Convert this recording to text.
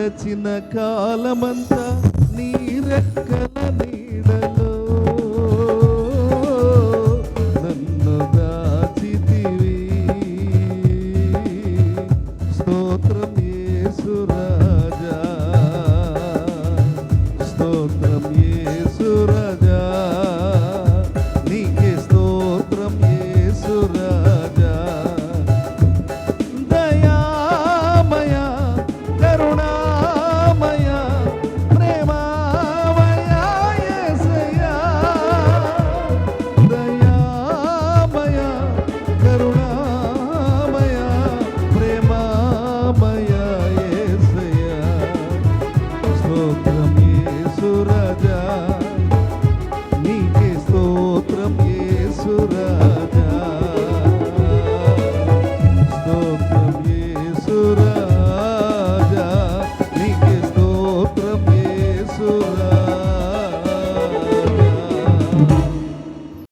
గడచిన కాలమంతా నీ రెక్కల నీడలో నన్ను దాచితివి. స్తోత్రం యేసు రాజా, స్తోత్రం యేసు రాజా, నీకే స్తోత్రం యేసు రాజా. దయామయ కరుణామయ ప్రేమమయ యేసయ్యా, దయామయ కరుణామయ ప్రేమమయ యేసయ్యా. స్తోత్రం యేసు రాజా, నీకే స్తోత్రం యేసు రాజా.